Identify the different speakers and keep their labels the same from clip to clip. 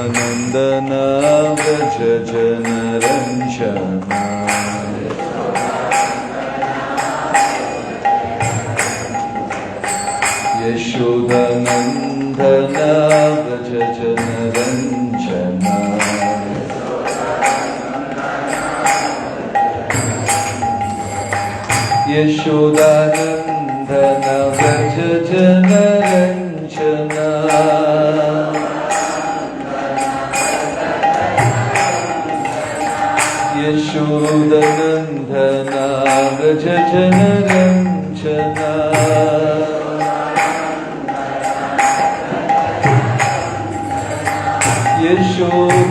Speaker 1: Yashodanandana Vraja Janaranjana Yashodanandana Vraja Janaranjana Yashodanandana Vraja Janaranjana Yashodanandana Vraja Janaranjana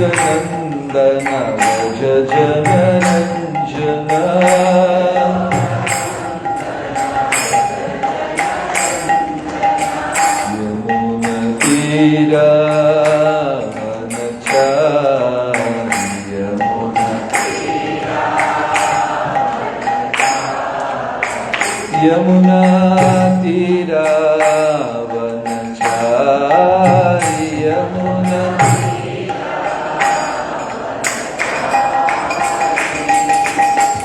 Speaker 1: Yashodanandana Vraja Janaranjana Yamuna Tira Yamuna Tira Vanachari Yamuna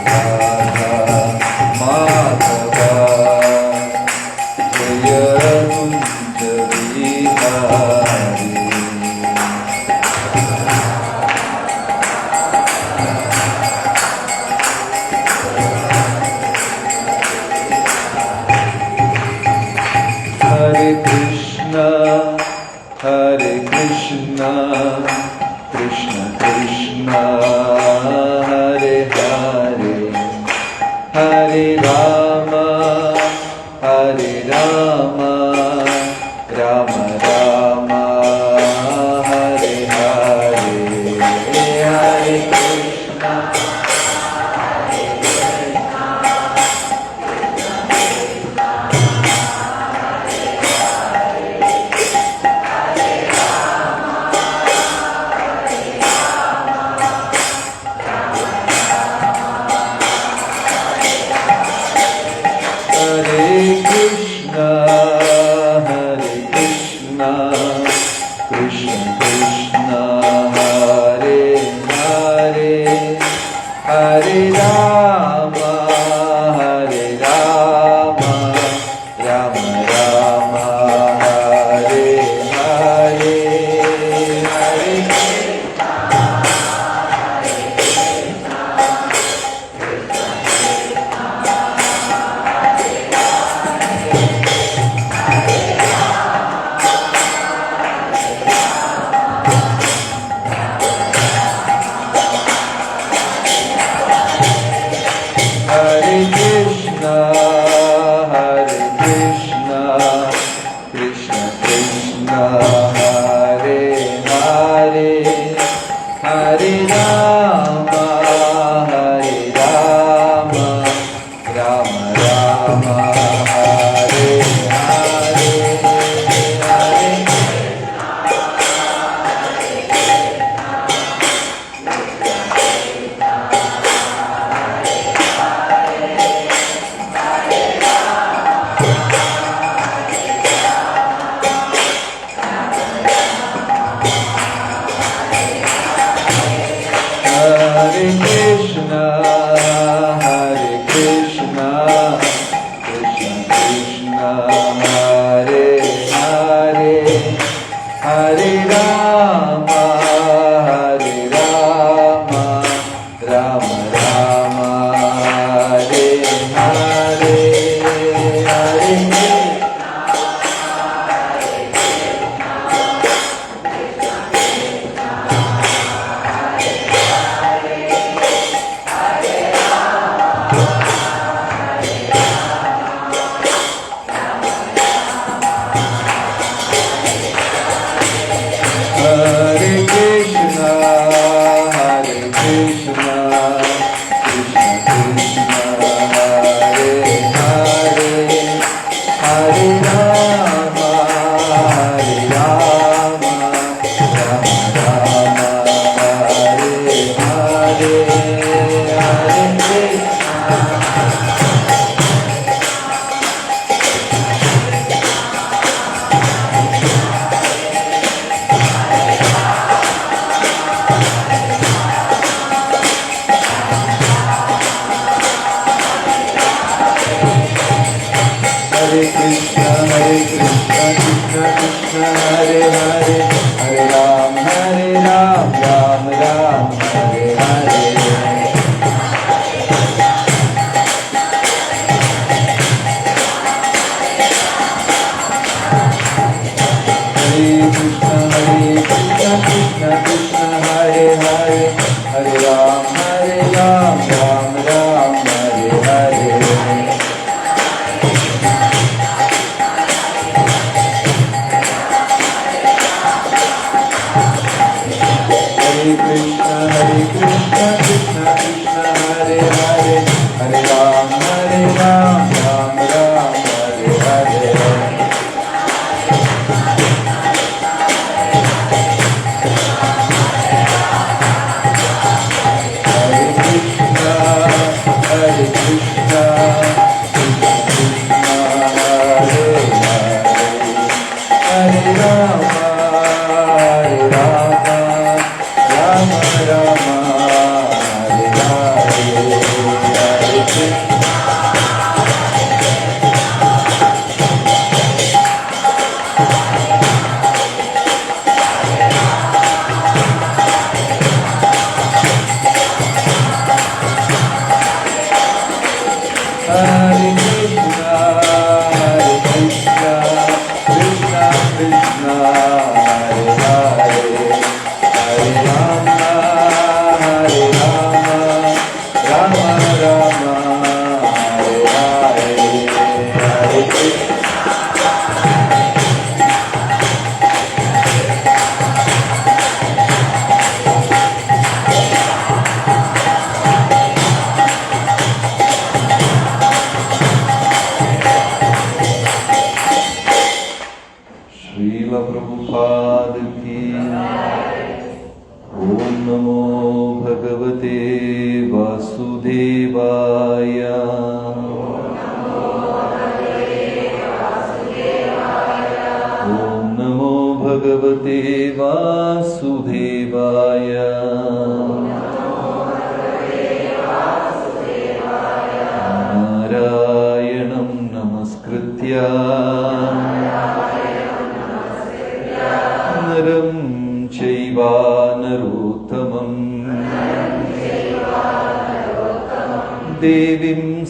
Speaker 1: Radha Madhava Jaya Kunja Vihari Hare Krishna, Hare Krishna,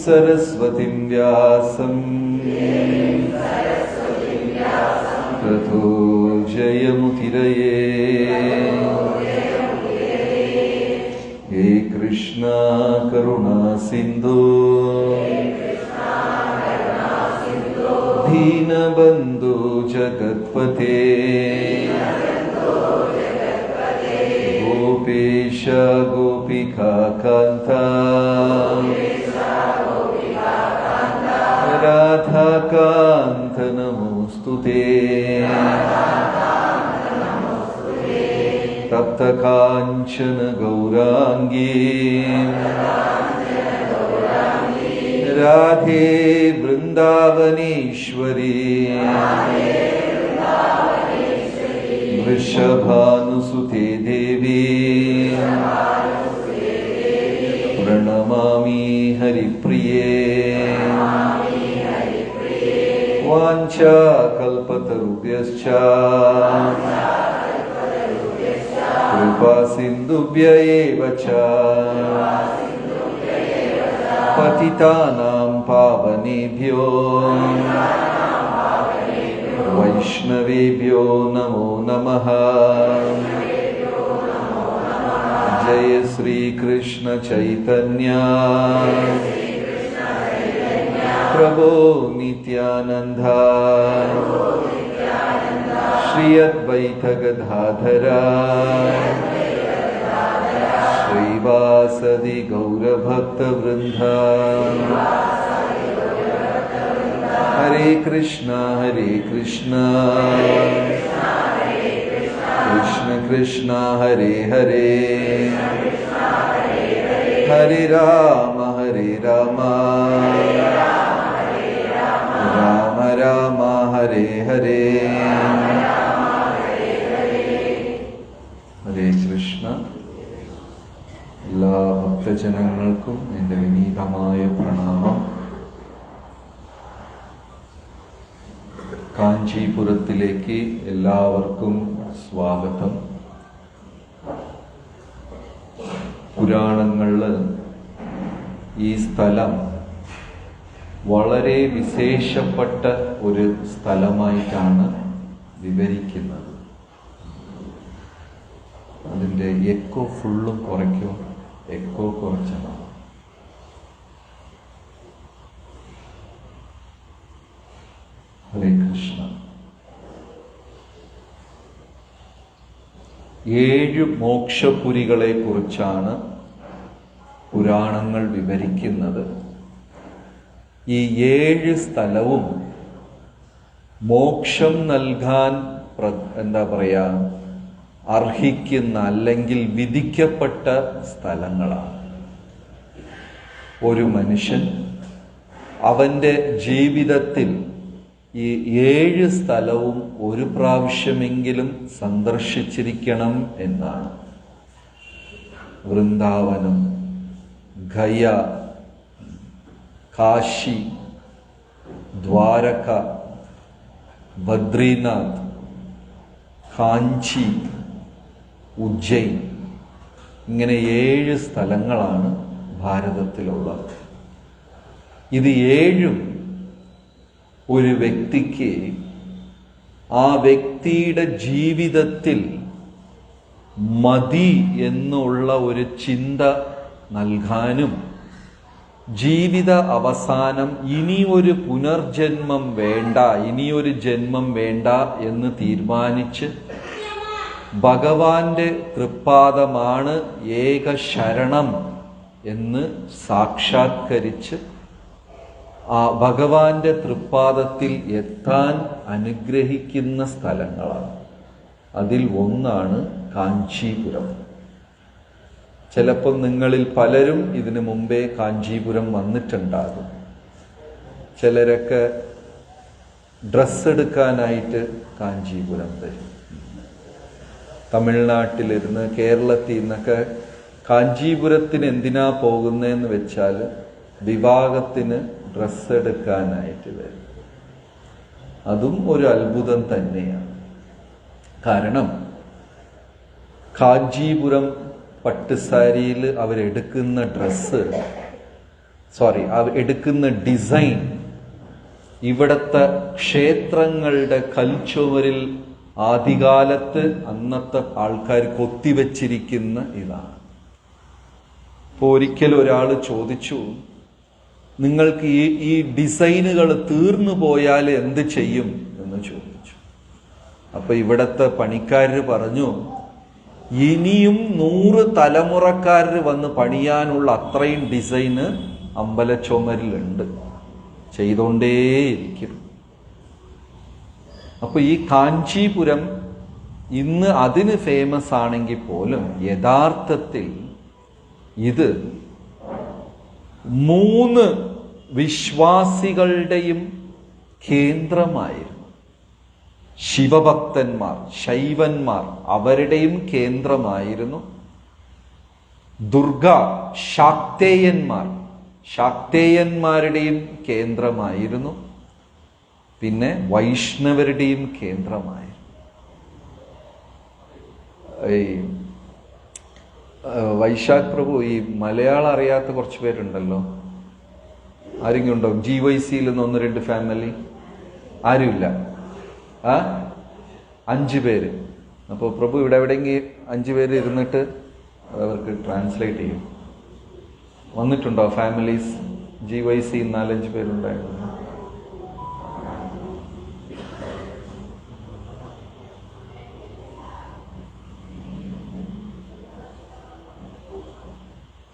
Speaker 1: सरस्वतीं व्यासं ततो जयमुदीरये। हे कृष्णा करुणा सिन्धु दीनबन्धु जगत्पते गोपेश गोपिका कान्ता राधाकान्त नमोऽस्तुते तप्तकाञ्चन गौराङ्गी राधे वृन्दावनेश्वरी वृषभानुसुते देवी प्रणमामि हरिप्रिये वाञ्छाकल्पतरुभ्यश्च कृपासिन्धुभ्य एव च पतितानां पावनेभ्यो वैष्णवेभ्यो नमो नमः। जय श्री कृष्ण चैतन्य प्रभो नित्यानंद श्री अद्वैत गदाधर श्रीवासदि गौरभक्तवृन्द। हरे कृष्णा कृष्ण कृष्ण हरे हरे हरे राम राम राम हरे हरे। ഹരേ കൃഷ്ണ. എല്ലാ ഭക്തജനങ്ങൾക്കും എൻ്റെ വിനീതമായ പ്രണാമം. കാഞ്ചീപുരത്തിലേക്ക് എല്ലാവർക്കും സ്വാഗതം. പുരാണങ്ങളിൽ ഈ സ്ഥലം വളരെ വിശേഷപ്പെട്ട ഒരു സ്ഥലമായിട്ടാണ് വിവരിക്കുന്നത്. അതിൻ്റെ എക്കോ ഫുള്ളും കുറയ്ക്കും. എക്കോ കുറച്ചതാണ്. ഹരേ കൃഷ്ണ. 7 മോക്ഷപുരികളെ കുറിച്ചാണ് പുരാണങ്ങൾ വിവരിക്കുന്നത്. ഈ 7 സ്ഥലവും മോക്ഷം നൽകാൻ അർഹിക്കുന്ന അല്ലെങ്കിൽ വിധിക്കപ്പെട്ട സ്ഥലങ്ങളാണ്. ഒരു മനുഷ്യൻ അവൻ്റെ ജീവിതത്തിൽ ഈ 7 സ്ഥലവും ഒരു പ്രാവശ്യമെങ്കിലും സന്ദർശിച്ചിരിക്കണം എന്നാണ്. വൃന്ദാവനം, ഗയ, കാശി, ദ്വാരക, ബദ്രീനാഥ്, കാഞ്ചി, ഉജ്ജയിൻ, ഇങ്ങനെ 7 സ്ഥലങ്ങളാണ് ഭാരതത്തിലുള്ളത്. ഇത് 7ഉം ഒരു വ്യക്തിക്ക് ആ വ്യക്തിയുടെ ജീവിതത്തിൽ മതി എന്നുള്ള ഒരു ചിന്ത നൽകാനും ജീവിത അവസാനം ഇനിയൊരു പുനർജന്മം വേണ്ട, ഇനിയൊരു ജന്മം വേണ്ട എന്ന് തീരുമാനിച്ച് ഭഗവാന്റെ തൃപ്പാദമാണ് ഏക ശരണം എന്ന് സാക്ഷാത്കരിച്ച് ആ ഭഗവാന്റെ തൃപ്പാദത്തിൽ എത്താൻ അനുഗ്രഹിക്കുന്ന സ്ഥലങ്ങളാണ്. അതിൽ ഒന്നാണ് കാഞ്ചീപുരം. ചിലപ്പോൾ നിങ്ങളിൽ പലരും ഇതിനു മുമ്പേ കാഞ്ചീപുരം വന്നിട്ടുണ്ടാകും. ചിലരൊക്കെ ഡ്രസ്സ് എടുക്കാനായിട്ട് കാഞ്ചീപുരം വരും. തമിഴ്നാട്ടിലിരുന്ന് കേരളത്തിൽ നിന്നൊക്കെ കാഞ്ചീപുരത്തിന് എന്തിനാ പോകുന്നതെന്ന് വെച്ചാൽ വിവാഹത്തിന് ഡ്രസ്സ് എടുക്കാനായിട്ട് വരും. അതും ഒരു അത്ഭുതം തന്നെയാണ്. കാരണം കാഞ്ചീപുരം പട്ടുസാരിയിൽ അവരെടുക്കുന്ന എടുക്കുന്ന ഡിസൈൻ ഇവിടുത്തെ ക്ഷേത്രങ്ങളുടെ കൽച്ചുവരിൽ ആദികാലത്ത് അന്നത്തെ ആൾക്കാർ കൊത്തിവെച്ചിരിക്കുന്ന ഇതാണ്. ഇപ്പോൾ ഒരിക്കൽ ഒരാൾ ചോദിച്ചു, നിങ്ങൾക്ക് ഈ ഡിസൈനുകൾ തീർന്നു പോയാൽ എന്ത് ചെയ്യും എന്ന് ചോദിച്ചു. അപ്പൊ ഇവിടത്തെ പണിക്കാര് പറഞ്ഞു, ഇനിയും 100 തലമുറക്കാര് വന്ന് പണിയാനുള്ള അത്രയും ഡിസൈന് അമ്പലച്ചുമരിലുണ്ട്. ചെയ്തുകൊണ്ടേയിരിക്കുന്നു. അപ്പൊ ഈ കാഞ്ചീപുരം ഇന്ന് അതിന് ഫേമസ് ആണെങ്കിൽ പോലും യഥാർത്ഥത്തിൽ ഇത് 3 വിശ്വാസികളുടെയും കേന്ദ്രമായിരുന്നു. ശിവഭക്തന്മാർ, ശൈവന്മാർ, അവരുടെയും കേന്ദ്രമായിരുന്നു. ദുർഗ ശാക്തേയന്മാരുടെയും കേന്ദ്രമായിരുന്നു. പിന്നെ വൈഷ്ണവരുടെയും കേന്ദ്രമായിരുന്നു. ഈ വൈശാഖ് പ്രഭു, ഈ മലയാളം അറിയാത്ത കുറച്ച് പേരുണ്ടല്ലോ, ആരെങ്കിലും ഉണ്ടോ? GYCയിൽ നിന്ന് 1-2 ഫാമിലി? ആരുമില്ല. 5 പേര്. അപ്പോൾ പ്രഭു ഇവിടെ എവിടെയെങ്കിലും 5 പേര് ഇരുന്നിട്ട് അവർക്ക് ട്രാൻസ്ലേറ്റ് ചെയ്യും. വന്നിട്ടുണ്ടോ ഫാമിലീസ്? GYC 4-5 പേരുണ്ടായിരുന്നു.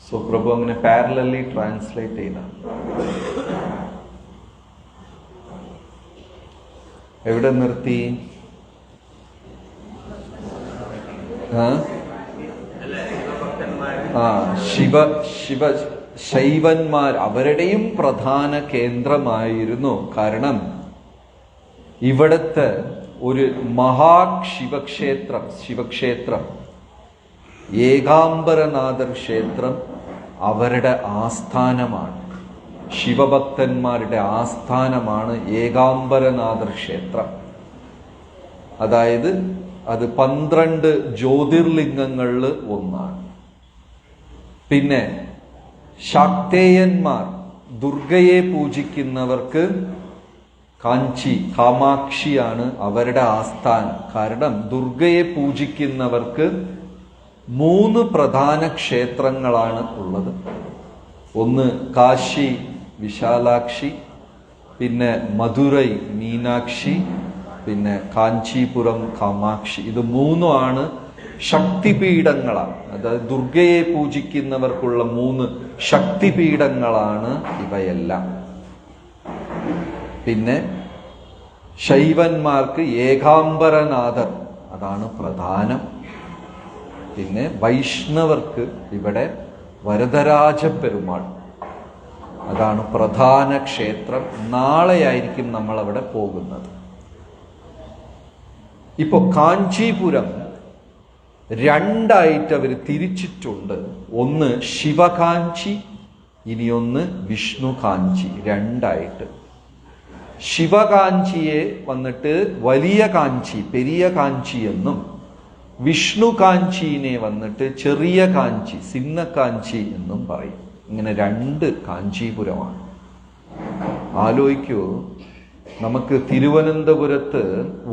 Speaker 1: സോ പ്രഭു അങ്ങനെ പാരലലി ട്രാൻസ്ലേറ്റ് ചെയ്ത. എവിടെ നിർത്തി? ശൈവന്മാർ അവരുടെയും പ്രധാന കേന്ദ്രമായിരുന്നു. കാരണം ഇവിടുത്തെ ഒരു ശിവക്ഷേത്രം ഏകാംബരനാഥർ ക്ഷേത്രം അവരുടെ ആസ്ഥാനമാണ്. ശിവഭക്തന്മാരുടെ ആസ്ഥാനമാണ് ഏകാംബരനാഥർ ക്ഷേത്രം. അതായത് അത് 12 ജ്യോതിർലിംഗങ്ങളിൽ ഒന്നാണ്. പിന്നെ ശാക്തേയന്മാർ, ദുർഗയെ പൂജിക്കുന്നവർക്ക് കാമാക്ഷിയാണ് അവരുടെ ആസ്ഥാനം. കാരണം ദുർഗയെ പൂജിക്കുന്നവർക്ക് 3 പ്രധാന ക്ഷേത്രങ്ങളാണ് ഉള്ളത്. ഒന്ന് കാശി വിശാലാക്ഷി, പിന്നെ മധുരൈ മീനാക്ഷി, പിന്നെ കാഞ്ചീപുരം കാമാക്ഷി. ഇത് 3 ശക്തിപീഠങ്ങളാണ്. അതായത് ദുർഗയെ പൂജിക്കുന്നവർക്കുള്ള 3 ശക്തിപീഠങ്ങളാണ് ഇവയെല്ലാം. പിന്നെ ശൈവന്മാർക്ക് ഏകാംബരനാഥർ, അതാണ് പ്രധാനം. പിന്നെ വൈഷ്ണവർക്ക് ഇവിടെ വരദരാജ പെരുമാൾ, അതാണ് പ്രധാന ക്ഷേത്രം. നാളെയായിരിക്കും നമ്മൾ അവിടെ പോകുന്നത്. ഇപ്പൊ കാഞ്ചീപുരം 2 അവർ തിരിച്ചിട്ടുണ്ട്. ഒന്ന് ശിവകാഞ്ചി, ഇനിയൊന്ന് വിഷ്ണു കാഞ്ചി. 2. ശിവകാഞ്ചിയെ വന്നിട്ട് വലിയ കാഞ്ചി, പെരിയ കാഞ്ചി എന്നും, വിഷ്ണു കാഞ്ചീനെ വന്നിട്ട് ചെറിയ കാഞ്ചി, സിന്ന കാഞ്ചി എന്നും പറയും. ഇങ്ങനെ 2 കാഞ്ചീപുരമാണ്. ആലോചിക്കൂ, നമുക്ക് തിരുവനന്തപുരത്ത്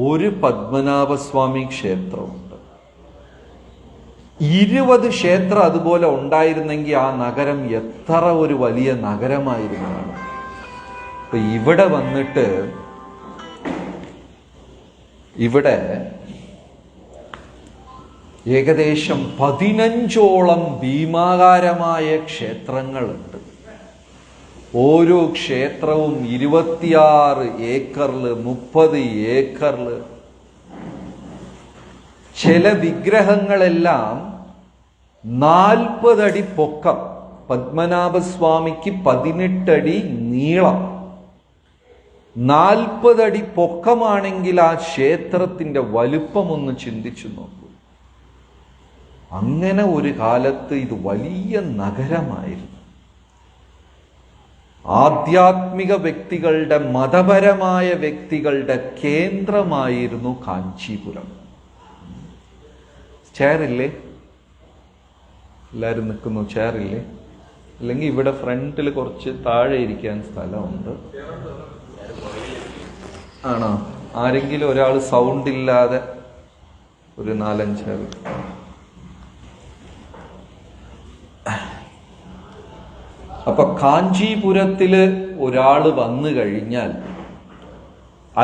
Speaker 1: ഒരു പത്മനാഭസ്വാമി ക്ഷേത്രമുണ്ട്. 20 ക്ഷേത്രം അതുപോലെ ഉണ്ടായിരുന്നെങ്കിൽ ആ നഗരം എത്ര ഒരു വലിയ നഗരമായിരുന്നതാണ്. ഇപ്പൊ ഇവിടെ വന്നിട്ട് ഇവിടെ ഏകദേശം 15ഓളം ഭീമാകാരമായ ക്ഷേത്രങ്ങളുണ്ട്. ഓരോ ക്ഷേത്രവും 26 ഏക്കറിൽ, 30 ഏക്കറിൽ. ചില വിഗ്രഹങ്ങളെല്ലാം 40 അടി പൊക്കം. പത്മനാഭസ്വാമിക്ക് 18 അടി നീളം. 40 അടി പൊക്കമാണെങ്കിൽ ആ ക്ഷേത്രത്തിന്റെ വലുപ്പം ഒന്ന് ചിന്തിച്ചു നോക്കൂ. അങ്ങനെ ഒരു കാലത്ത് ഇത് വലിയ നഗരമായിരുന്നു. ആധ്യാത്മിക വ്യക്തികളുടെ, മതപരമായ വ്യക്തികളുടെ കേന്ദ്രമായിരുന്നു കാഞ്ചീപുരം. ചെയറില്ലേ? എല്ലാവരും നിൽക്കുന്നു. ചെയറില്ലേ? അല്ലെങ്കിൽ ഇവിടെ ഫ്രണ്ടിൽ കുറച്ച് താഴെ ഇരിക്കാൻ സ്ഥലമുണ്ട്. ആണോ? ആരെങ്കിലും ഒരാൾ സൗണ്ട് ഇല്ലാതെ ഒരു 4-5 ചെയർ. അപ്പൊ കാഞ്ചീപുരത്തില് ഒരാള് വന്നു കഴിഞ്ഞാൽ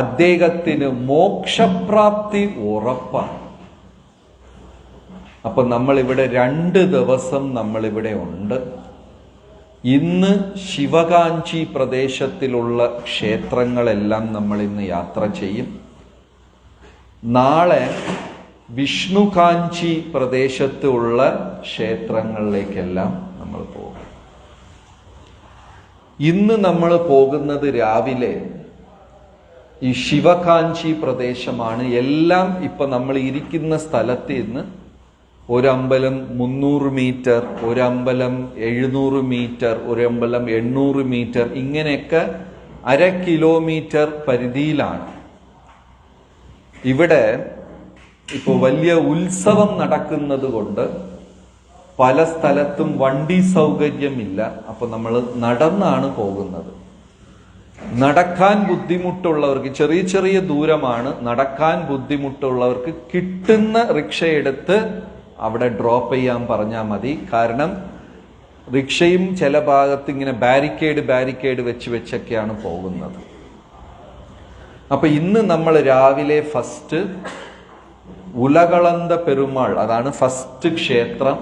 Speaker 1: അദ്ദേഹത്തിന് മോക്ഷപ്രാപ്തി ഉറപ്പാണ്. അപ്പൊ നമ്മളിവിടെ 2 ദിവസം നമ്മളിവിടെ ഉണ്ട്. ഇന്ന് ശിവകാഞ്ചി പ്രദേശത്തിലുള്ള ക്ഷേത്രങ്ങളെല്ലാം നമ്മൾ ഇന്ന് യാത്ര ചെയ്യും. നാളെ വിഷ്ണുകാഞ്ചി പ്രദേശത്തുള്ള ക്ഷേത്രങ്ങളിലേക്കെല്ലാം നമ്മൾ പോകും. ഇന്ന് നമ്മൾ പോകുന്നത് രാവിലെ ഈ ശിവകാഞ്ചി പ്രദേശമാണ്. എല്ലാം ഇപ്പൊ നമ്മൾ ഇരിക്കുന്ന സ്ഥലത്ത് നിന്ന് ഒരമ്പലം 300 മീറ്റർ, ഒരമ്പലം 700 മീറ്റർ, ഒരമ്പലം 800 മീറ്റർ, ഇങ്ങനെയൊക്കെ 1/2 കിലോമീറ്റർ പരിധിയിലാണ്. ഇവിടെ ഇപ്പോൾ വലിയ ഉത്സവം നടക്കുന്നത് കൊണ്ട് പല സ്ഥലത്തും വണ്ടി സൗകര്യമില്ല. അപ്പൊ നമ്മൾ നടന്നാണ് പോകുന്നത്. നടക്കാൻ ബുദ്ധിമുട്ടുള്ളവർക്ക്, ചെറിയ ചെറിയ ദൂരമാണ്, നടക്കാൻ ബുദ്ധിമുട്ടുള്ളവർക്ക് കിട്ടുന്ന റിക്ഷ എടുത്ത് അവിടെ ഡ്രോപ്പ് ചെയ്യാൻ പറഞ്ഞാൽ മതി. കാരണം റിക്ഷയും ചില ഭാഗത്ത് ഇങ്ങനെ ബാരിക്കേഡ് വെച്ചൊക്കെയാണ് പോകുന്നത്. അപ്പൊ ഇന്ന് നമ്മൾ രാവിലെ ഫസ്റ്റ് ഉലകളന്ത പെരുമാൾ, അതാണ് ഫസ്റ്റ് ക്ഷേത്രം.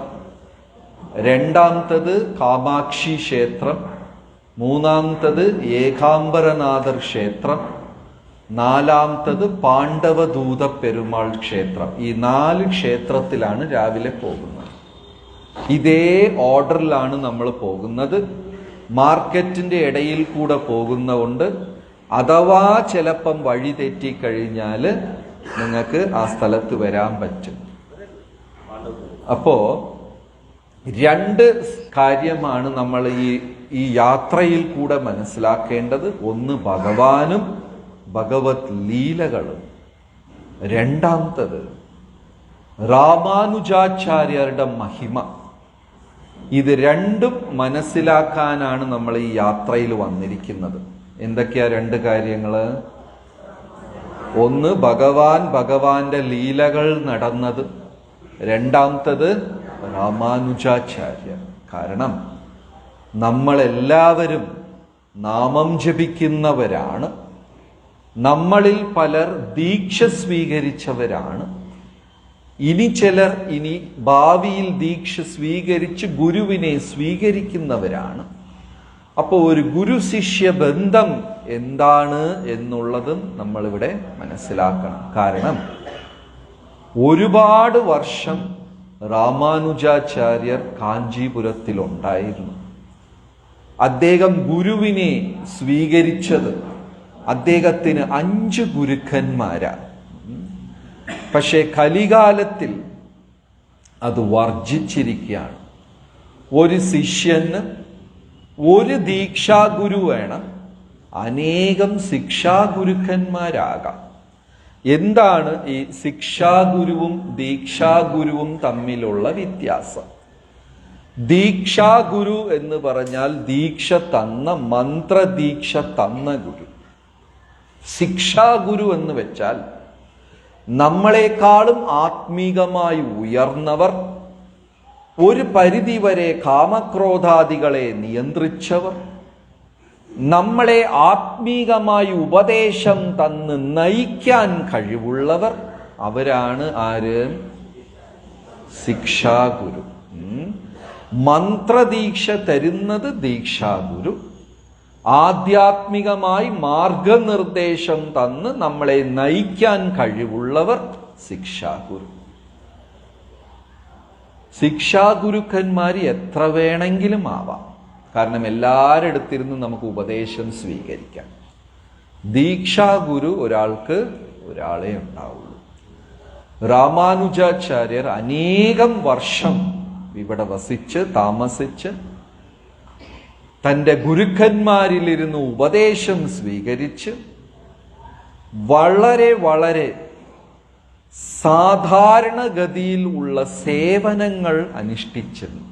Speaker 1: രണ്ടാമത്തത് കാമാക്ഷി ക്ഷേത്രം, മൂന്നാമത്തത് ഏകാംബരനാഥർ ക്ഷേത്രം, നാലാമത്തത് പാണ്ഡവദൂത പെരുമാൾ ക്ഷേത്രം. ഈ 4 ക്ഷേത്രത്തിലാണ് രാവിലെ പോകുന്നത്. ഇതേ ഓർഡറിലാണ് നമ്മൾ പോകുന്നത്. മാർക്കറ്റിന്റെ ഇടയിൽ കൂടെ പോകുന്നതുകൊണ്ട് അഥവാ ചിലപ്പം വഴി തെറ്റിക്കഴിഞ്ഞാൽ നിങ്ങൾക്ക് ആ സ്ഥലത്ത് വരാൻ പറ്റും. അപ്പോ 2 കാര്യമാണ് നമ്മൾ ഈ യാത്രയിൽ കൂടെ മനസ്സിലാക്കേണ്ടത്. ഒന്ന് ഭഗവാനും ഭഗവത് ലീലകളും, രണ്ടാമത്തത് രാമാനുജാചാര്യരുടെ മഹിമ. ഇത് രണ്ടും മനസ്സിലാക്കാനാണ് നമ്മൾ ഈ യാത്രയിൽ വന്നിരിക്കുന്നത്. എന്തൊക്കെയാ 2 കാര്യങ്ങള്? ഒന്ന് ഭഗവാന്റെ ലീലകൾ നടന്നത്, രണ്ടാമത്തത് രാമാനുജാചാര്യർ. കാരണം നമ്മളെല്ലാവരും നാമം ജപിക്കുന്നവരാണ്. നമ്മളിൽ പലർ ദീക്ഷ സ്വീകരിച്ചവരാണ്. ഇനി ചിലർ ഭാവിയിൽ ദീക്ഷ സ്വീകരിച്ച് ഗുരുവിനെ സ്വീകരിക്കുന്നവരാണ്. അപ്പോൾ ഒരു ഗുരു ശിഷ്യ ബന്ധം എന്താണ് എന്നുള്ളതും നമ്മളിവിടെ മനസ്സിലാക്കണം. കാരണം ഒരുപാട് വർഷം രാമാനുജാചാര്യർ കാഞ്ചീപുരത്തിലുണ്ടായിരുന്നു. അദ്ദേഹം ഗുരുവിനെ സ്വീകരിച്ചത്, അദ്ദേഹത്തിന് 5 ഗുരുക്കന്മാരാ. പക്ഷെ കലികാലത്തിൽ അത് വർജിച്ചിരിക്കുകയാണ്. ഒരു ശിഷ്യന് ഒരു ദീക്ഷാഗുരു വേണം, അനേകം ശിക്ഷാഗുരുക്കന്മാരാകാം. എന്താണ് ഈ ശിക്ഷാഗുരുവും ദീക്ഷാഗുരുവും തമ്മിലുള്ള വ്യത്യാസം? ദീക്ഷാഗുരു എന്ന് പറഞ്ഞാൽ ദീക്ഷ തന്ന, മന്ത്രദീക്ഷ തന്ന ഗുരു. ശിക്ഷാഗുരു എന്ന് വെച്ചാൽ നമ്മളെക്കാളും ആത്മീകമായി ഉയർന്നവർ, ഒരു പരിധിവരെ കാമക്രോധാദികളെ നിയന്ത്രിച്ചവർ, നമ്മളെ ആത്മീകമായി ഉപദേശം തന്ന് നയിക്കാൻ കഴിവുള്ളവർ, അവരാണ് ആര്? ശിക്ഷാഗുരു. മന്ത്രദീക്ഷ തരുന്നത് ദീക്ഷാഗുരു. ആധ്യാത്മികമായി മാർഗനിർദ്ദേശം തന്ന് നമ്മളെ നയിക്കാൻ കഴിവുള്ളവർ ശിക്ഷാഗുരു. ശിക്ഷാഗുരുക്കന്മാർ എത്ര വേണമെങ്കിലും ആവാം. കാരണം എല്ലാവരിടത്തിരുന്ന് നമുക്ക് ഉപദേശം സ്വീകരിക്കാം. ദീക്ഷാഗുരു ഒരാളെ ഉണ്ടാവുള്ളൂ. രാമാനുജാചാര്യർ അനേകം വർഷം ഇവിടെ വസിച്ച് താമസിച്ച് തൻ്റെ ഗുരുക്കന്മാരിലിരുന്ന് ഉപദേശം സ്വീകരിച്ച് വളരെ വളരെ സാധാരണഗതിയിൽ ഉള്ള സേവനങ്ങൾ അനുഷ്ഠിച്ചിരുന്നു.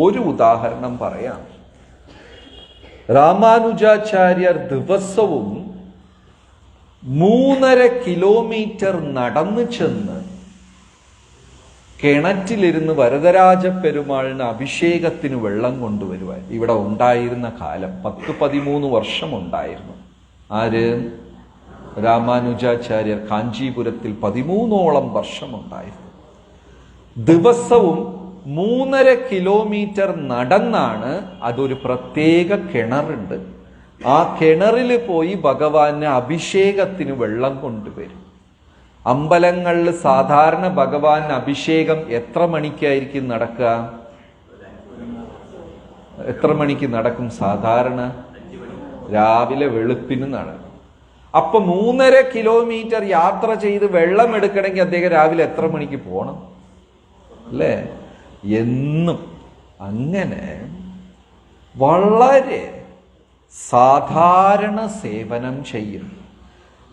Speaker 1: ഒരു ഉദാഹരണം പറയാം. രാമാനുജാചാര്യർ ദിവസവും 3.5 കിലോമീറ്റർ നടന്നു ചെന്ന് കിണറ്റിലിരുന്ന് വരദരാജ പെരുമാളിന് അഭിഷേകത്തിന് വെള്ളം കൊണ്ടുവരുവാൻ ഇവിടെ ഉണ്ടായിരുന്ന കാലം 10-13 വർഷം ഉണ്ടായിരുന്നു. ആര്? രാമാനുജാചാര്യർ കാഞ്ചീപുരത്തിൽ 13ഓളം വർഷം ഉണ്ടായിരുന്നു. ദിവസവും 3.5 കിലോമീറ്റർ നടന്നാണ്, അതൊരു പ്രത്യേക കിണറുണ്ട്, ആ കിണറിൽ പോയി ഭഗവാന് അഭിഷേകത്തിന് വെള്ളം കൊണ്ടുവരും. അമ്പലങ്ങളിൽ സാധാരണ ഭഗവാൻ അഭിഷേകം എത്ര മണിക്കായിരിക്കും നടക്കുക? എത്ര മണിക്ക് നടക്കും സാധാരണ? രാവിലെ വെളുപ്പിന് നടക്കും. അപ്പൊ 3.5 കിലോമീറ്റർ യാത്ര ചെയ്ത് വെള്ളം എടുക്കണമെങ്കിൽ അദ്ദേഹം രാവിലെ എത്ര മണിക്ക് പോകണം അല്ലേ? എന്നും അങ്ങനെ വളരെ സാധാരണ സേവനം ചെയ്യും.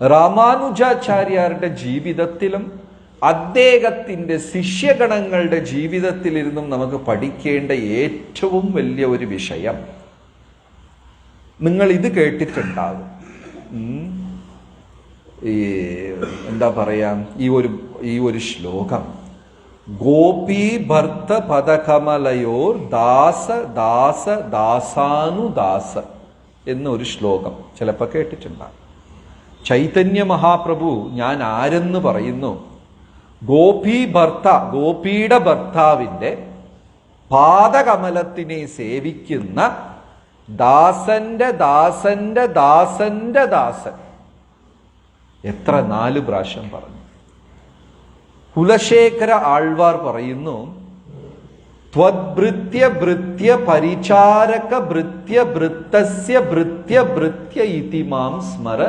Speaker 1: രാമാനുജാചാര്യരുടെ ജീവിതത്തിലും അദ്ദേഹത്തിന്റെ ശിഷ്യഗണങ്ങളുടെ ജീവിതത്തിലിരുന്നും നമുക്ക് പഠിക്കേണ്ട ഏറ്റവും വലിയ ഒരു വിഷയം, നിങ്ങൾ ഇത് കേട്ടിട്ടുണ്ടാകും. എന്താ പറയാ, ഈ ഒരു ശ്ലോകം, ഗോപീ ഭർത്ത പദകമലയോർ ദാസ ദാസ ദാസാനുദാസ എന്നൊരു ശ്ലോകം ചിലപ്പോൾ കേട്ടിട്ടുണ്ടാകും. ചൈതന്യ മഹാപ്രഭു ഞാൻ ആരെന്ന് പറയുന്നു? ഗോപീ ഭർത്ത, ഗോപിയുടെ ഭർത്താവിന്റെ പാദകമലത്തിനെ സേവിക്കുന്ന ദാസന്റെ ദാസന്റെ ദാസന്റെ ദാസൻ. എത്ര 4 പ്രാവശ്യം പറഞ്ഞു. കുലശേഖര ആൾവാർ പറയുന്നു, ത്വദ്ഭൃത്യ ഭൃത്യ പരിചാരക ഭൃത്യ ഭൃത്തസ്യ ഭൃത്യ ഭൃത്യ ഇതി മാം സ്മര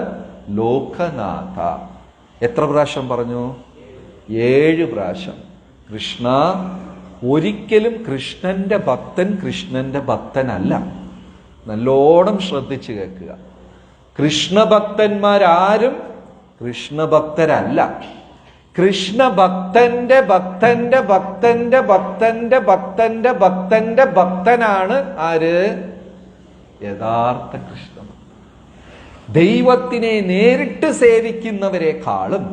Speaker 1: ലോകനാഥ. എത്ര പ്രാവശ്യം പറഞ്ഞു? 7 പ്രാവശ്യം. കൃഷ്ണ, ഒരിക്കലും കൃഷ്ണന്റെ ഭക്തൻ കൃഷ്ണന്റെ ഭക്തനല്ല. നല്ലോണം ശ്രദ്ധിച്ചു കേൾക്കുക. കൃഷ്ണഭക്തന്മാരാരും കൃഷ്ണഭക്തരല്ല. കൃഷ്ണഭക്തന്റെ ഭക്തന്റെ ഭക്തന്റെ ഭക്തന്റെ ഭക്തന്റെ ഭക്തന്റെ ഭക്തനാണ് ആര്? യഥാർത്ഥ കൃഷ്ണ. ദൈവത്തിനെ നേരിട്ട് സേവിക്കുന്നവരെക്കാളും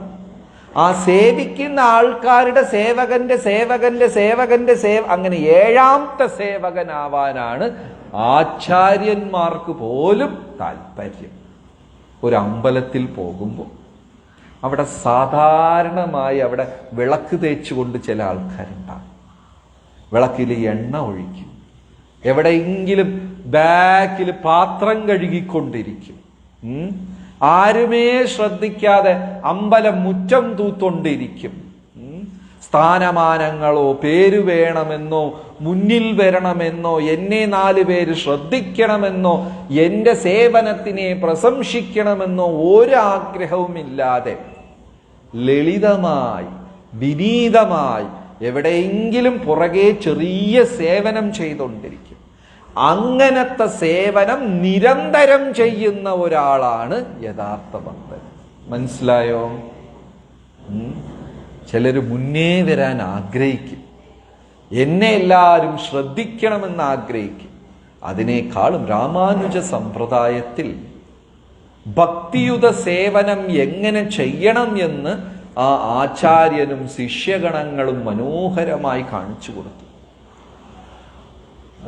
Speaker 1: ആ സേവിക്കുന്ന ആൾക്കാരുടെ സേവകന്റെ സേവകന്റെ സേവകന്റെ അങ്ങനെ 7ാമത്തെ സേവകനാവാനാണ് ആചാര്യന്മാർക്ക് പോലും താല്പര്യം. ഒരു അമ്പലത്തിൽ പോകുമ്പോൾ അവിടെ സാധാരണമായി അവിടെ വിളക്ക് തേച്ചുകൊണ്ട് ചില ആൾക്കാരുണ്ടാകും. വിളക്കിൽ എണ്ണ ഒഴിക്കും, എവിടെയെങ്കിലും ബാക്കിൽ പാത്രം കഴുകിക്കൊണ്ടിരിക്കും. ആരുമേ ശ്രദ്ധിക്കാതെ അമ്പലം മുറ്റം തൂത്തൊണ്ടിരിക്കും. സ്ഥാനമാനങ്ങളോ പേര് വേണമെന്നോ മുന്നിൽ വരണമെന്നോ എന്നെ 4 പേര് ശ്രദ്ധിക്കണമെന്നോ എന്റെ സേവനത്തിനെ പ്രശംസിക്കണമെന്നോ ഒരാഗ്രഹവുമില്ലാതെ ലളിതമായി വിനീതമായി എവിടെയെങ്കിലും പുറകെ ചെറിയ സേവനം ചെയ്തുകൊണ്ടിരിക്കും. അങ്ങനത്തെ സേവനം നിരന്തരം ചെയ്യുന്ന ഒരാളാണ് യഥാർത്ഥ ഭക്തൻ. മനസ്സിലായോ? ചിലര് മുന്നേ വരാൻ ആഗ്രഹിക്കും, എന്നെ എല്ലാവരും ശ്രദ്ധിക്കണമെന്ന് ആഗ്രഹിക്കും. അതിനേക്കാളും രാമാനുജ സമ്പ്രദായത്തിൽ ഭക്തിയുത സേവനം എങ്ങനെ ചെയ്യണം എന്ന് ആ ആചാര്യനും ശിഷ്യഗണങ്ങളും മനോഹരമായി കാണിച്ചു കൊടുത്തു.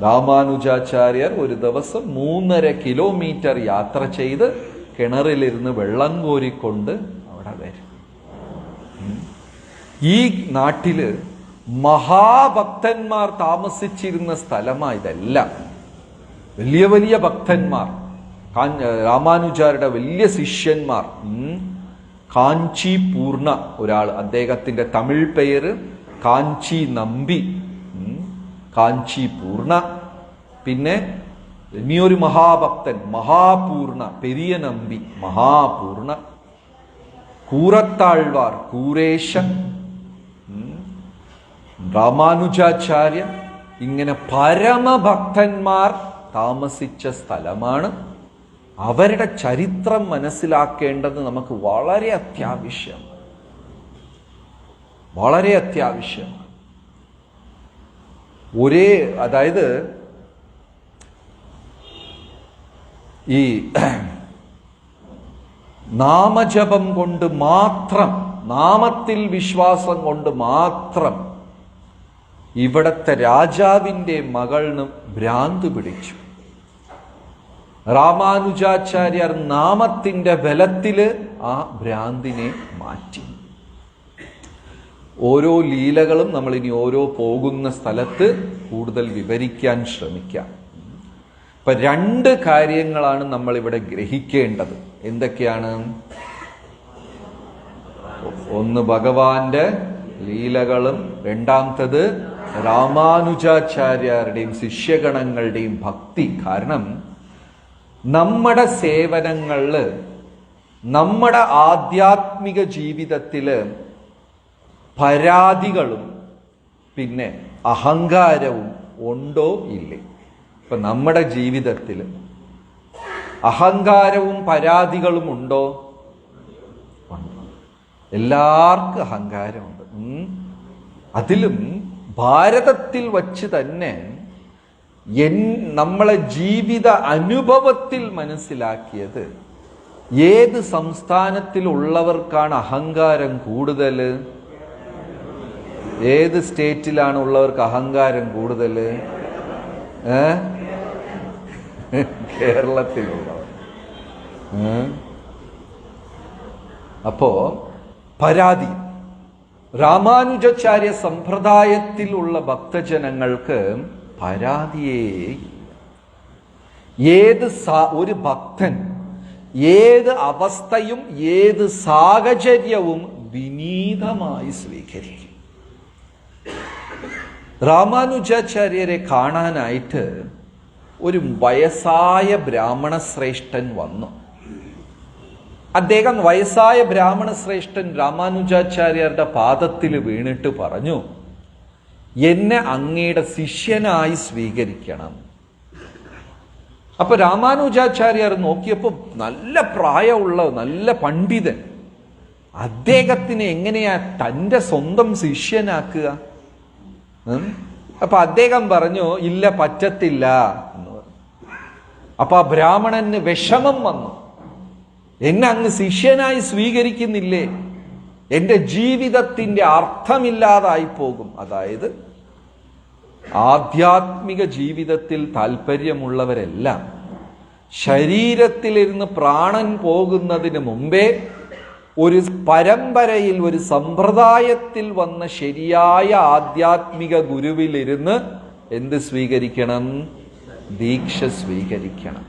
Speaker 1: രാമാനുജാചാര്യർ ഒരു ദിവസം 3.5 കിലോമീറ്റർ യാത്ര ചെയ്ത് കിണറിലിരുന്ന് വെള്ളം കോരിക്കൊണ്ട് അവിടെ വരും. ഈ നാട്ടില് മഹാഭക്തന്മാർ താമസിച്ചിരുന്ന സ്ഥലമായതല്ല. വലിയ വലിയ ഭക്തന്മാർ, രാമാനുജാരുടെ വലിയ ശിഷ്യന്മാർ. കാഞ്ചി പൂർണ്ണ ഒരാൾ, അദ്ദേഹത്തിന്റെ തമിഴ് പേര് കാഞ്ചി നമ്പി, കാഞ്ചി പൂർണ്ണ. പിന്നെ ഇനിയൊരു മഹാഭക്തൻ മഹാപൂർണ, പെരിയ നമ്പി മഹാപൂർണ. കൂറത്താഴ്വാർ കൂരേശൻ, രാമാനുജാചാര്യ, ഇങ്ങനെ പരമഭക്തന്മാർ താമസിച്ച സ്ഥലമാണ്. അവരുടെ ചരിത്രം മനസ്സിലാക്കേണ്ടത് നമുക്ക് വളരെ അത്യാവശ്യം, വളരെ അത്യാവശ്യം. അതായത് ഈ നാമജപം കൊണ്ട് മാത്രം, നാമത്തിൽ വിശ്വാസം കൊണ്ട് മാത്രം ഇവിടത്തെ രാജാവിൻ്റെ മകളിന് ഭ്രാന്ത് പിടിച്ചു. രാമാനുജാചാര്യർ നാമത്തിന്റെ ബലത്തില് ആ ഭ്രാന്തിനെ മാറ്റി. ഓരോ ലീലകളും നമ്മൾ ഇനി ഓരോ പോകുന്ന സ്ഥലത്ത് കൂടുതൽ വിവരിക്കാൻ ശ്രമിക്കാം. ഇപ്പൊ 2 കാര്യങ്ങളാണ് നമ്മൾ ഇവിടെ ഗ്രഹിക്കേണ്ടത്. എന്തൊക്കെയാണ്? ഒന്ന് ഭഗവാന്റെ ലീലകളും, രണ്ടാമത്തത് രാമാനുജാചാര്യരുടെയും ശിഷ്യഗണങ്ങളുടെയും ഭക്തി. കാരണം നമ്മുടെ സേവനങ്ങളില്, നമ്മുടെ ആധ്യാത്മിക ജീവിതത്തില് പരാതികളും പിന്നെ അഹങ്കാരവും ഉണ്ടോ ഇല്ലേ? ഇപ്പൊ നമ്മുടെ ജീവിതത്തിൽ അഹങ്കാരവും പരാതികളും ഉണ്ടോ? എല്ലാവർക്കും അഹങ്കാരമുണ്ട്. അതിലും ഭാരതത്തിൽ വച്ച് തന്നെ നമ്മളെ ജീവിത അനുഭവത്തിൽ മനസ്സിലാക്കിയത്, ഏത് സംസ്ഥാനത്തിലുള്ളവർക്കാണ് അഹങ്കാരം കൂടുതൽ? ഏത് സ്റ്റേറ്റിലാണ് ഉള്ളവർക്ക് അഹങ്കാരം കൂടുതൽ? കേരളത്തിലുള്ളവർ. അപ്പോ പരാതി, രാമാനുജാചാര്യ സമ്പ്രദായത്തിലുള്ള ഭക്തജനങ്ങൾക്ക് പരാതിയേ. ഒരു ഭക്തൻ ഏത് അവസ്ഥയും ഏത് സാഹചര്യവും വിനീതമായി സ്വീകരിക്കും. രാമാനുജാചാര്യരെ കാണാനായിട്ട് ഒരു വയസ്സായ ബ്രാഹ്മണ ശ്രേഷ്ഠൻ വന്നു. അദ്ദേഹം വയസ്സായ ബ്രാഹ്മണ ശ്രേഷ്ഠൻ രാമാനുജാചാര്യരുടെ പാദത്തിൽ വീണിട്ട് പറഞ്ഞു, എന്നെ അങ്ങയുടെ ശിഷ്യനായി സ്വീകരിക്കണം. അപ്പൊ രാമാനുജാചാര്യർ നോക്കിയപ്പോ നല്ല പ്രായമുള്ള നല്ല പണ്ഡിതൻ, അദ്ദേഹത്തിന് എങ്ങനെയാ തൻ്റെ സ്വന്തം ശിഷ്യനാക്കുക? അപ്പൊ അദ്ദേഹം പറഞ്ഞു, ഇല്ല, പറ്റത്തില്ല എന്ന് പറഞ്ഞു. അപ്പൊ ആ ബ്രാഹ്മണന് വിഷമം വന്നു. എന്നെ അങ്ങ് ശിഷ്യനായി സ്വീകരിക്കുന്നില്ലേ, എന്റെ ജീവിതത്തിന്റെ അർത്ഥമില്ലാതായി പോകും. അതായത് ആധ്യാത്മിക ജീവിതത്തിൽ താല്പര്യമുള്ളവരെല്ലാം ശരീരത്തിലിരുന്ന് പ്രാണൻ പോകുന്നതിന് മുമ്പേ ഒരു പരമ്പരയിൽ, ഒരു സമ്പ്രദായത്തിൽ വന്ന ശരിയായ ആധ്യാത്മിക ഗുരുവിലിരുന്ന് എന്ത് സ്വീകരിക്കണം? ദീക്ഷ സ്വീകരിക്കണം.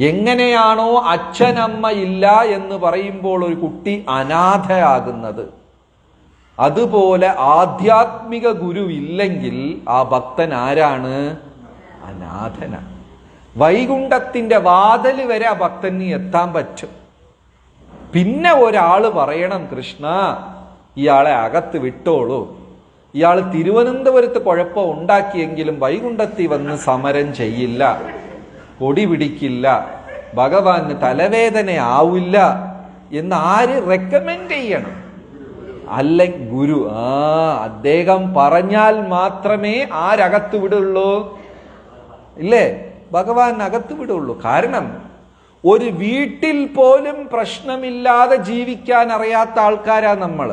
Speaker 1: എങ്ങനെയാണോ അച്ഛനമ്മ ഇല്ല എന്ന് പറയുമ്പോൾ ഒരു കുട്ടി അനാഥയാകുന്നത്, അതുപോലെ ആധ്യാത്മിക ഗുരു ഇല്ലെങ്കിൽ ആ ഭക്തൻ ആരാണ്? അനാഥനാണ്. വൈകുണ്ഠത്തിന്റെ വാതിൽ വരെ ആ ഭക്തന് എത്താൻ പറ്റും. പിന്നെ ഒരാള് പറയണം, കൃഷ്ണ ഇയാളെ അകത്ത് വിട്ടോളൂ, ഇയാൾ തിരുവനന്തപുരത്ത് കുഴപ്പം ഉണ്ടാക്കിയെങ്കിലും വൈകുണ്ഠത്തിൽ വന്ന് സമരം ചെയ്യില്ല, കൊടി പിടിക്കില്ല, ഭഗവാന് തലവേദന ആവില്ല എന്ന് ആര് റെക്കമെൻഡ് ചെയ്യണം? അല്ല, ഗുരു. അദ്ദേഹം പറഞ്ഞാൽ മാത്രമേ ആരകത്ത് വിടുള്ളൂ, ഇല്ലേ? ഭഗവാൻ അകത്ത് വിടുള്ളൂ. കാരണം ഒരു വീട്ടിൽ പോലും പ്രശ്നമില്ലാതെ ജീവിക്കാൻ അറിയാത്ത ആൾക്കാരാ നമ്മൾ.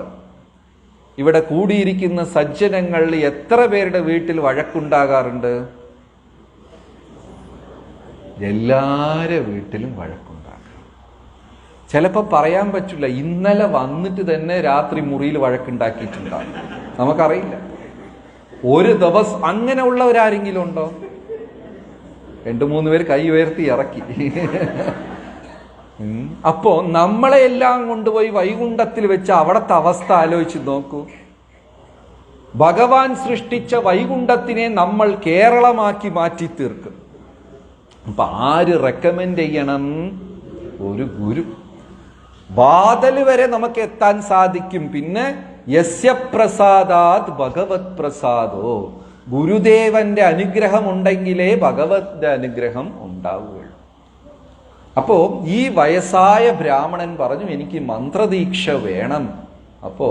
Speaker 1: ഇവിടെ കൂടിയിരിക്കുന്ന സജ്ജനങ്ങളിൽ എത്ര പേരുടെ വീട്ടിൽ വഴക്കുണ്ടാകാറുണ്ട്? എല്ലാരെ വീട്ടിലും വഴക്കുണ്ടാകാം. ചിലപ്പോൾ പറയാൻ പറ്റില്ല, ഇന്നലെ വന്നിട്ട് തന്നെ രാത്രി മുറിയിൽ വഴക്കുണ്ടാക്കിയിട്ടുണ്ടാകും, നമുക്കറിയില്ല. ഒരു ദിവസം അങ്ങനെ ഉള്ളവരാരെങ്കിലും ഉണ്ടോ? 2-3 പേര് കൈ ഉയർത്തി ഇറക്കി. അപ്പോ നമ്മളെ എല്ലാം കൊണ്ടുപോയി വൈകുണ്ഠത്തിൽ വെച്ച് അവിടത്തെ അവസ്ഥ ആലോചിച്ച് നോക്കൂ. ഭഗവാൻ സൃഷ്ടിച്ച വൈകുണ്ഠത്തിനെ നമ്മൾ കേരളമാക്കി മാറ്റി തീർക്കും. അപ്പൊ ആര് റെക്കമെൻഡ് ചെയ്യണം? ഒരു ഗുരു. വാതിൽ വരെ നമുക്ക് എത്താൻ സാധിക്കും. പിന്നെ യസ്യ പ്രസാദാത് ഭഗവത് പ്രസാദോ, ഗുരുദേവന്റെ അനുഗ്രഹം ഉണ്ടെങ്കിലേ ഭഗവന്റെ അനുഗ്രഹം ഉണ്ടാവുകയുള്ളൂ. അപ്പോ ഈ വയസ്സായ ബ്രാഹ്മണൻ പറഞ്ഞു, എനിക്ക് മന്ത്രദീക്ഷ വേണം. അപ്പോ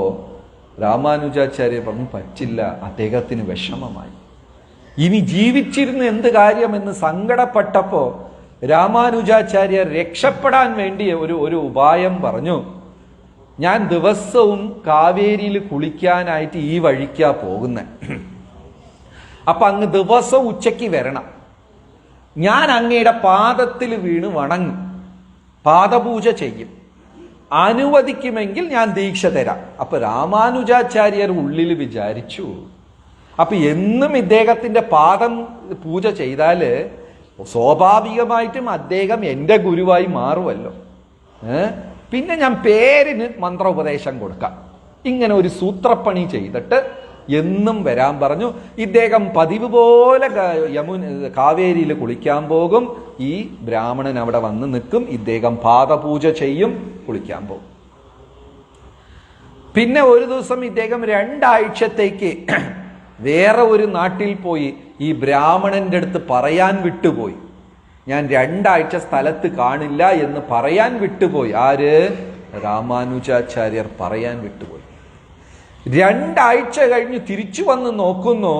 Speaker 1: രാമാനുജാചാര്യർ പറഞ്ഞു, പറ്റില്ല. അദ്ദേഹത്തിന് വിഷമമായി. ഇനി ജീവിച്ചിരുന്ന് എന്ത് കാര്യമെന്ന് സങ്കടപ്പെട്ടപ്പോ രാമാനുജാചാര്യർ രക്ഷപ്പെടാൻ വേണ്ടി ഒരു ഉപായം പറഞ്ഞു. ഞാൻ ദിവസവും കാവേരിയിൽ കുളിക്കാനായിട്ട് ഈ വഴിക്കാ പോകുന്നത്. അപ്പൊ അങ്ങ് ദിവസവും ഉച്ചയ്ക്ക് വരണം. ഞാൻ അങ്ങയുടെ പാദത്തിൽ വീണ് വണങ്ങും, പാദപൂജ ചെയ്യും. അനുവദിക്കുമെങ്കിൽ ഞാൻ ദീക്ഷ തരാം. അപ്പൊ രാമാനുജാചാര്യർ ഉള്ളിൽ വിചാരിച്ചു, അപ്പൊ എന്നും ഇദ്ദേഹത്തിന്റെ പാദം പൂജ ചെയ്താല് സ്വാഭാവികമായിട്ടും അദ്ദേഹം എൻ്റെ ഗുരുവായി മാറുമല്ലോ. പിന്നെ ഞാൻ പേരിന് മന്ത്രോപദേശം കൊടുക്കാം. ഇങ്ങനെ ഒരു സൂത്രപ്പണി ചെയ്തിട്ട് എന്നും വരാൻ പറഞ്ഞു. ഇദ്ദേഹം പതിവ് പോലെ കാവേരിയിൽ കുളിക്കാൻ പോകും. ഈ ബ്രാഹ്മണൻ അവിടെ വന്ന് നിൽക്കും. ഇദ്ദേഹം പാദപൂജ ചെയ്യും, കുളിക്കാൻ പോകും. പിന്നെ ഒരു ദിവസം ഇദ്ദേഹം 2 ആഴ്ചത്തേക്ക് വേറെ ഒരു നാട്ടിൽ പോയി. ഈ ബ്രാഹ്മണന്റെ അടുത്ത് പറയാൻ വിട്ടുപോയി. ഞാൻ 2 ആഴ്ച സ്ഥലത്ത് കാണില്ല എന്ന് പറയാൻ വിട്ടുപോയി. ആര്? രാമാനുജാചാര്യർ പറയാൻ വിട്ടുപോയി. 2 ആഴ്ച കഴിഞ്ഞ് തിരിച്ചു വന്ന് നോക്കുന്നു,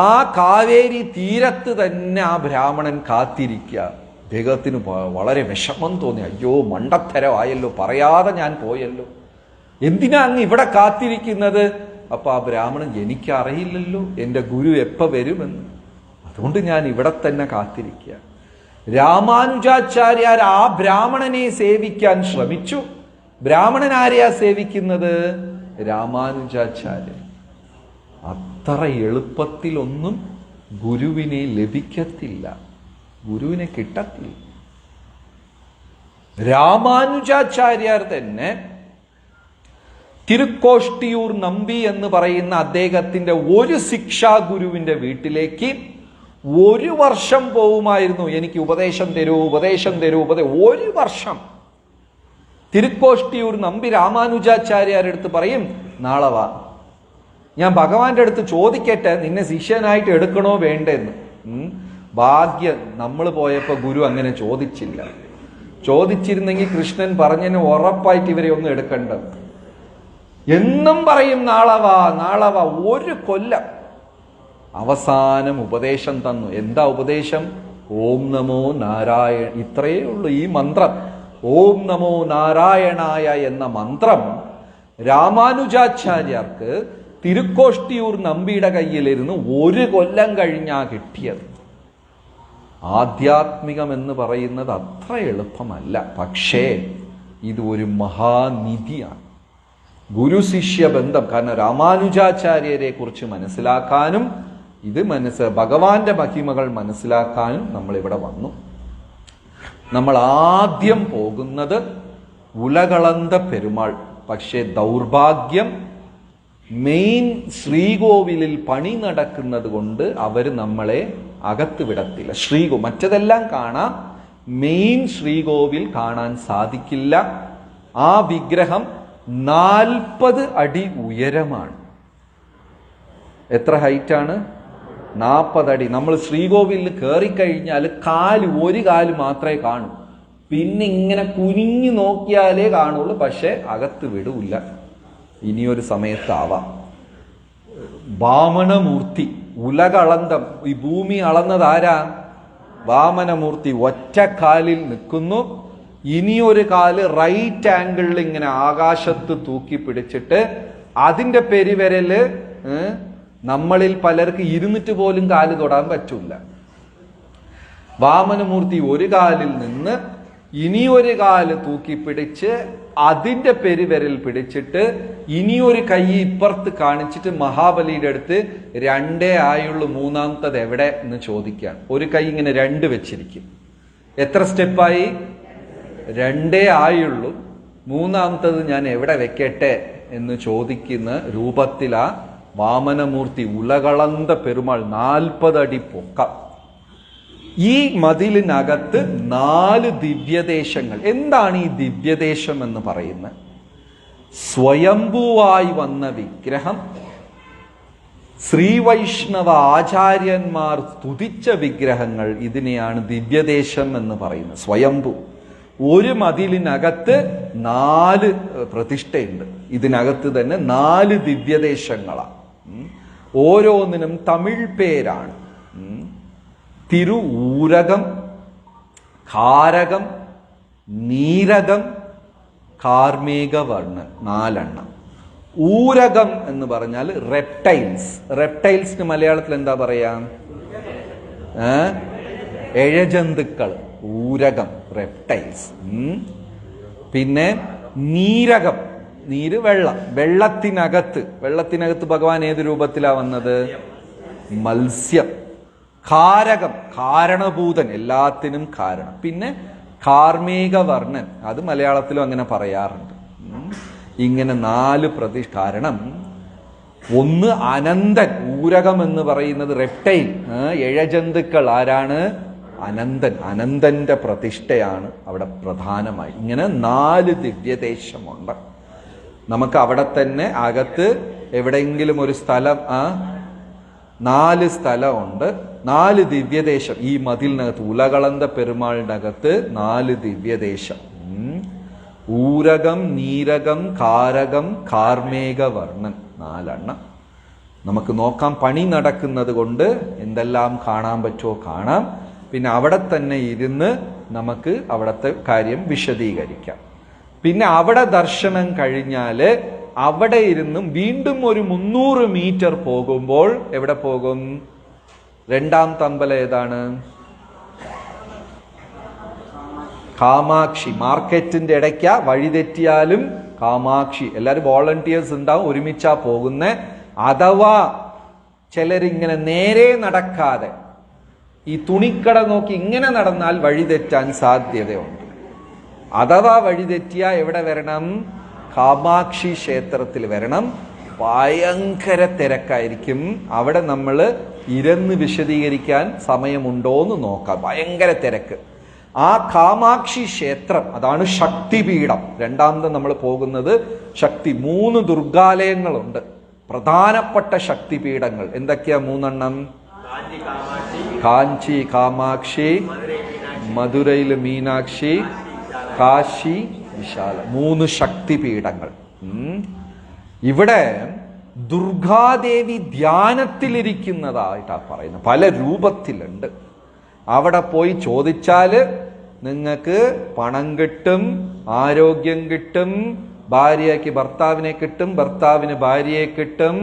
Speaker 1: ആ കാവേരി തീരത്ത് തന്നെ ആ ബ്രാഹ്മണൻ കാത്തിരിക്കുക. അദ്ദേഹത്തിന് വളരെ വിഷമം തോന്നി. അയ്യോ, മണ്ടത്തരമായല്ലോ, പറയാതെ ഞാൻ പോയല്ലോ, എന്തിനാ അങ്ങ് ഇവിടെ കാത്തിരിക്കുന്നത്? അപ്പൊ ആ ബ്രാഹ്മണൻ, എനിക്കറിയില്ലല്ലോ എൻ്റെ ഗുരു എപ്പോ വരുമെന്ന്, അതുകൊണ്ട് ഞാൻ ഇവിടെ തന്നെ കാത്തിരിക്കുക. രാമാനുജാചാര്യർ ആ ബ്രാഹ്മണനെ സേവിക്കാൻ ശ്രമിച്ചു. ബ്രാഹ്മണൻ ആരെയാ സേവിക്കുന്നത്? രാമാനുജാചാര്യർ. അത്ര എളുപ്പത്തിലൊന്നും ഗുരുവിനെ ലഭിക്കത്തില്ല, ഗുരുവിനെ കിട്ടത്തില്ല. രാമാനുജാചാര്യർ തന്നെ തിരുക്കോഷ്ടിയൂർ നമ്പി എന്ന് പറയുന്ന അദ്ദേഹത്തിന്റെ ഒരു ശിക്ഷാ ഗുരുവിന്റെ വീട്ടിലേക്ക് 1 വർഷം പോവുമായിരുന്നു. എനിക്ക് ഉപദേശം തരൂ, ഉപദേശം തരൂ, 1 വർഷം. തിരുക്കോഷ്ടിയൂർ നമ്പി രാമാനുജാചാര്യരുടെ അടുത്ത് പറയും, നാളെ വാ, ഞാൻ ഭഗവാന്റെ അടുത്ത് ചോദിക്കട്ടെ, നിന്നെ ശിഷ്യനായിട്ട് എടുക്കണോ വേണ്ടെന്ന്. ഭാഗ്യം, നമ്മൾ പോയപ്പോ ഗുരു അങ്ങനെ ചോദിച്ചില്ല. ചോദിച്ചിരുന്നെങ്കിൽ കൃഷ്ണൻ പറഞ്ഞതിന് ഉറപ്പായിട്ട് ഇവരെ ഒന്നും എടുക്കണ്ട. എന്നും പറയും നാളെ വാ, നാളെ വാ. 1 കൊല്ലം. അവസാനം ഉപദേശം തന്നു. എന്താ ഉപദേശം? ഓം നമോ നാരായണ. ഇത്രയേ ഉള്ളൂ ഈ മന്ത്രം. ഓം നമോ നാരായണായ എന്ന മന്ത്രം രാമാനുജാചാര്യർക്ക് തിരുക്കോഷ്ടിയൂർ നമ്പിയുടെ കയ്യിലിരുന്ന് 1 കൊല്ലം കഴിഞ്ഞാ കിട്ടിയത്. ആധ്യാത്മികം എന്ന് പറയുന്നത് അത്ര എളുപ്പമല്ല. പക്ഷേ ഇത് ഒരു മഹാനിധിയാണ്. ഗുരു ശിഷ്യ ബന്ധം. കാരണം രാമാനുജാചാര്യരെ കുറിച്ച് മനസ്സിലാക്കാനും ഇത് ഭഗവാന്റെ മഹിമകൾ മനസ്സിലാക്കാനും നമ്മൾ ഇവിടെ വന്നു. നമ്മൾ ആദ്യം പോകുന്നത് ഉലകളന്ത പെരുമാൾ. പക്ഷേ ദൗർഭാഗ്യം, മെയിൻ ശ്രീകോവിലിൽ പണി നടക്കുന്നത് കൊണ്ട് അവര് നമ്മളെ അകത്ത് വിടത്തില്ല. മറ്റതെല്ലാം കാണാം, മെയിൻ ശ്രീകോവിൽ കാണാൻ സാധിക്കില്ല. ആ വിഗ്രഹം 40 അടി ഉയരമാണ്. എത്ര ഹൈറ്റാണ്? 40 അടി. നമ്മൾ ശ്രീകോവിലിൽ കയറിക്കഴിഞ്ഞാൽ ഒരു കാല് മാത്രമേ കാണൂ. പിന്നെ ഇങ്ങനെ കുനിഞ്ഞു നോക്കിയാലേ കാണുള്ളൂ. പക്ഷെ അകത്ത് വിടൂല്ല. ഇനിയൊരു സമയത്താവാം. വാമനമൂർത്തി, ഉലകളന്തം, ഈ ഭൂമി അളന്നത് ആരാ? വാമനമൂർത്തി. 1 കാലിൽ നിൽക്കുന്നു. ഇനിയൊരു കാല് റൈറ്റ് ആംഗിളിൽ ഇങ്ങനെ ആകാശത്ത് തൂക്കി പിടിച്ചിട്ട് അതിന്റെ പെരുവിരല് നമ്മളിൽ പലർക്ക് ഇരുന്നിട്ട് പോലും കാല് തൊടാൻ പറ്റൂല. വാമനമൂർത്തി 1 കാലിൽ നിന്ന് ഇനിയൊരു കാല് തൂക്കി പിടിച്ച് അതിന്റെ പെരുവിരൽ പിടിച്ചിട്ട് ഇനിയൊരു കൈ ഇപ്പുറത്ത് കാണിച്ചിട്ട് മഹാബലിയുടെ അടുത്ത് 2 ആയുള്ളൂ, 3ാമത്തത് എവിടെ എന്ന് ചോദിക്കാൻ. ഒരു കൈ ഇങ്ങനെ 2 വെച്ചിരിക്കും. എത്ര സ്റ്റെപ്പായി? 2 ആയുള്ളൂ, 3ാമത്തത് ഞാൻ എവിടെ വെക്കട്ടെ എന്ന് ചോദിക്കുന്ന രൂപത്തിലാ വാമനമൂർത്തി. ഉലകളന്ത പെരുമാൾ, 40 അടി പൊക്കം. ഈ മതിലിനകത്ത് 4 ദിവ്യദേശങ്ങൾ. എന്താണ് ഈ ദിവ്യദേശം എന്ന് പറയുന്നത്? സ്വയംഭൂവായി വന്ന വിഗ്രഹം, ശ്രീവൈഷ്ണവ ആചാര്യന്മാർ സ്തുതിച്ച വിഗ്രഹങ്ങൾ, ഇതിനെയാണ് ദിവ്യദേശം എന്ന് പറയുന്നത്. സ്വയംഭൂ. ഒരു മതിലിനകത്ത് 4 പ്രതിഷ്ഠയുണ്ട്. ഇതിനകത്ത് തന്നെ 4 ദിവ്യദേശങ്ങളാണ്. ഓരോന്നിനും തമിഴ് പേരാണ്. തിരുഊരകം, കാരകം, നീരകം, കാർമേകവർണ്ണൻ, 4 ഊരകം എന്ന് പറഞ്ഞാൽ റെപ്റ്റൈൽസ്. റെപ്റ്റൈൽസിന് മലയാളത്തിൽ എന്താ പറയാ? എഴജന്തുക്കൾ. ഊരകം, റെപ്റ്റൈൽസ്. പിന്നെ നീരകം, നീര് വെള്ളം, വെള്ളത്തിനകത്ത് ഭഗവാൻ ഏത് രൂപത്തിലാ വന്നത്? മത്സ്യം. കാരകം, കാരണഭൂതൻ, എല്ലാത്തിനും കാരണം. പിന്നെ കാർമേക വർണ്ണൻ, അത് മലയാളത്തിലും അങ്ങനെ പറയാറുണ്ട്. ഇങ്ങനെ 4 കാരണം. ഒന്ന് അനന്തൻ, ഊരകം എന്ന് പറയുന്നത് റെപ്റ്റൈൽ, ഇഴജന്തുക്കൾ. ആരാണ്? അനന്തൻ. അനന്തന്റെ പ്രതിഷ്ഠയാണ് അവിടെ പ്രധാനമായി. ഇങ്ങനെ 4 ദിവ്യദേശമുണ്ട്. നമുക്ക് അവിടെ തന്നെ അകത്ത് എവിടെയെങ്കിലും ഒരു സ്ഥലം, 4 സ്ഥലമുണ്ട്, 4 ദിവ്യദേശം ഈ മതിലിനകത്ത്. ഉലകളന്ത പെരുമാളിന്റെ അകത്ത് 4 ദിവ്യദേശം. ഊരകം, നീരകം, കാരകം, കാർമേക വർണ്ണൻ, 4 നമുക്ക് നോക്കാം. പണി നടക്കുന്നത് കൊണ്ട് എന്തെല്ലാം കാണാൻ പറ്റുമോ കാണാം. പിന്നെ അവിടെ തന്നെ ഇരുന്ന് നമുക്ക് അവിടുത്തെ കാര്യം വിശദീകരിക്കാം. പിന്നെ അവിടെ ദർശനം കഴിഞ്ഞാല് അവിടെ ഇരുന്നും വീണ്ടും ഒരു 300 മീറ്റർ പോകുമ്പോൾ എവിടെ പോകും? 2ാമത്തെ അമ്പലം ഏതാണ്? കാമാക്ഷി. മാർക്കറ്റിന്റെ ഇടയ്ക്ക, വഴിതെറ്റിയാലും കാമാക്ഷി. എല്ലാരും വോളണ്ടിയേഴ്സ് ഉണ്ടാവും, ഒരുമിച്ചാ പോകുന്നേ. അഥവാ ചിലരിങ്ങനെ നേരെ നടക്കാതെ ഈ തുണിക്കട നോക്കി ഇങ്ങനെ നടന്നാൽ വഴിതെറ്റാൻ സാധ്യതയുണ്ട്. അഥവാ വഴിതെറ്റിയ എവിടെ വരണം? കാമാക്ഷി ക്ഷേത്രത്തിൽ വരണം. ഭയങ്കര തിരക്കായിരിക്കും അവിടെ. നമ്മൾ ഇരുന്ന് വിശദീകരിക്കാൻ സമയമുണ്ടോന്ന് നോക്കാം. ഭയങ്കര തിരക്ക്. ആ കാമാക്ഷി ക്ഷേത്രം, അതാണ് ശക്തിപീഠം. 2ാമത് നമ്മൾ പോകുന്നത് ശക്തി. 3 ദുർഗാലയങ്ങളുണ്ട്, പ്രധാനപ്പെട്ട ശക്തിപീഠങ്ങൾ. എന്തൊക്കെയാ 3 കാഞ്ചി കാമാക്ഷി, മധുരയില് മീനാക്ഷി, കാശി വിശാല. 3 ശക്തിപീഠങ്ങൾ. ഇവിടെ ദുർഗാദേവി ധ്യാനത്തിലിരിക്കുന്നതായിട്ടാ പറയുന്നത്. പല രൂപത്തിലുണ്ട്. അവിടെ പോയി ചോദിച്ചാല് നിങ്ങൾക്ക് പണം കിട്ടും, ആരോഗ്യം കിട്ടും, ഭാര്യയ്ക്ക് ഭർത്താവിനെ കിട്ടും, ഭർത്താവിന് ഭാര്യയെ കിട്ടും,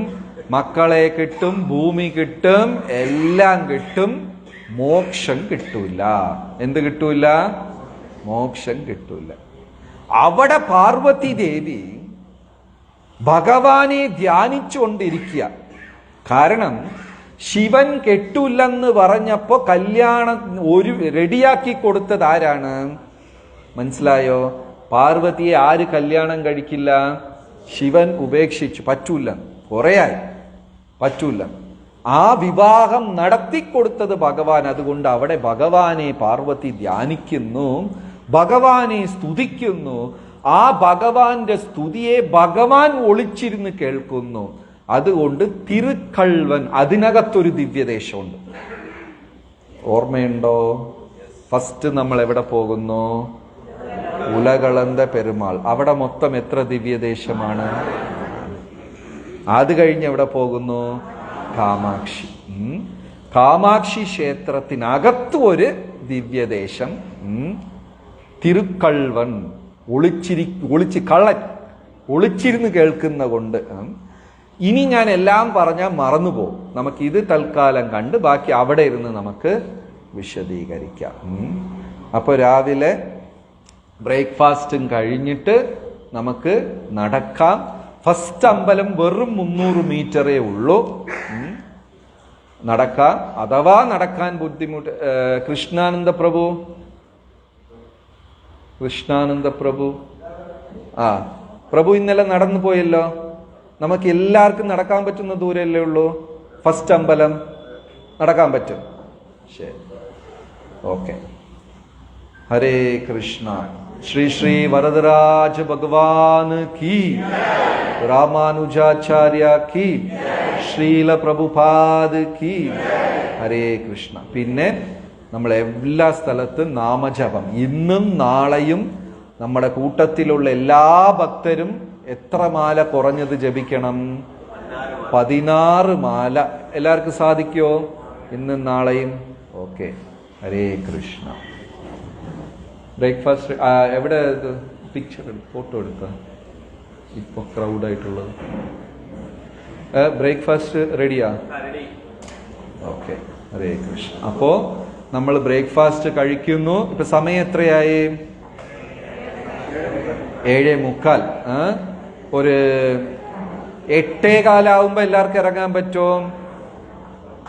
Speaker 1: മക്കളെ കിട്ടും, ഭൂമി കിട്ടും, എല്ലാം കിട്ടും. മോക്ഷം കിട്ടൂല. എന്ത് കിട്ടൂല? മോക്ഷം കിട്ടൂല. അവിടെ പാർവതി ദേവി ഭഗവാനെ ധ്യാനിച്ചുകൊണ്ടിരിക്കുക. കാരണം ശിവൻ കെട്ടൂല്ലെന്ന് പറഞ്ഞപ്പോ കല്യാണം റെഡിയാക്കി കൊടുത്തത് ആരാണ്? മനസ്സിലായോ? പാർവതിയെ ആര് കല്യാണം കഴിക്കില്ല? ശിവൻ ഉപേക്ഷിച്ചു. പറ്റൂല, കുറേയായി പറ്റൂല. ആ വിവാഹം നടത്തിക്കൊടുത്തത് ഭഗവാൻ. അതുകൊണ്ട് അവിടെ ഭഗവാനെ പാർവതി ധ്യാനിക്കുന്നു, ഭഗവാനെ സ്തുതിക്കുന്നു. ആ ഭഗവാന്റെ സ്തുതിയെ ഭഗവാൻ ഒളിച്ചിരുന്ന് കേൾക്കുന്നു. അതുകൊണ്ട് തിരുക്കൾവൻ, അതിനകത്തൊരു ദിവ്യദേശമുണ്ട്. ഓർമ്മയുണ്ടോ? ഫസ്റ്റ് നമ്മൾ എവിടെ പോകുന്നു? ഉലകളന്ത പെരുമാൾ. അവിടെ മൊത്തം എത്ര ദിവ്യദേശമാണ്? അത് കഴിഞ്ഞ് എവിടെ പോകുന്നു? കാമാക്ഷി. കാമാക്ഷി ക്ഷേത്രത്തിനകത്ത് ഒരു ദിവ്യദേശം, തിരുക്കൾവൻ. കള്ളൻ ഒളിച്ചിരുന്ന് കേൾക്കുന്ന കൊണ്ട്. ഇനി ഞാൻ എല്ലാം പറഞ്ഞാൽ മറന്നുപോകും. നമുക്ക് ഇത് തൽക്കാലം കണ്ട് ബാക്കി അവിടെ ഇരുന്ന് നമുക്ക് വിശദീകരിക്കാം. അപ്പോൾ രാവിലെ ബ്രേക്ക്ഫാസ്റ്റും കഴിഞ്ഞിട്ട് നമുക്ക് നടക്കാം. ഫസ്റ്റ് അമ്പലം വെറും 300 മീറ്ററേ ഉള്ളൂ. നടക്കാം. അഥവാ നടക്കാൻ ബുദ്ധിമുട്ട്. കൃഷ്ണാനന്ദ പ്രഭു പ്രഭു ഇന്നലെ നടന്നു പോയല്ലോ. നമുക്ക് എല്ലാവർക്കും നടക്കാൻ പറ്റുന്ന ദൂരമല്ലേ ഉള്ളൂ. ഫസ്റ്റ് അമ്പലം നടക്കാൻ പറ്റും. ശരി, ഓക്കെ. ഹരേ കൃഷ്ണ. ശ്രീ ശ്രീ വരദരാജ ഭഗവാൻ കീ, രാമാനുജാചാര്യ കീ, ശ്രീല പ്രഭുപാദ് കീ. ഹരേ കൃഷ്ണ. പിന്നെ നമ്മൾ എല്ലാ സ്ഥലത്തും നാമജപം. ഇന്നും നാളെയും നമ്മുടെ കൂട്ടത്തിലുള്ള എല്ലാ ഭക്തരും എത്ര മാല കുറഞ്ഞത് ജപിക്കണം? 16 മാല. എല്ലാവർക്കും സാധിക്കുമോ? ഇന്നും നാളെയും? ഓക്കെ. ഹരേ കൃഷ്ണ. ബ്രേക്ക്ഫാസ്റ്റ് എവിടെ? പിക്ചർ ഫോട്ടോ എടുക്ക. ഇപ്പൊ ക്രൗഡായിട്ടുള്ളത്. ബ്രേക്ക്ഫാസ്റ്റ് റെഡിയാ? ഓക്കെ. ഹരേ കൃഷ്ണ. അപ്പോ നമ്മൾ ബ്രേക്ക്ഫാസ്റ്റ് കഴിക്കുന്നു. ഇപ്പൊ സമയം എത്രയായി? 7:45. ഒരു 8:15 എല്ലാവർക്കും ഇറങ്ങാൻ പറ്റുമോ?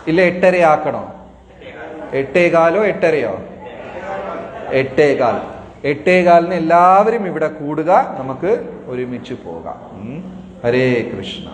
Speaker 1: ഇല്ല, 8:30 ആക്കണോ? 8:15 8:30? 8:15. 8:15 എല്ലാവരും ഇവിടെ കൂടുക, നമുക്ക് ഒരുമിച്ച് പോകാം. ഹരേ കൃഷ്ണ.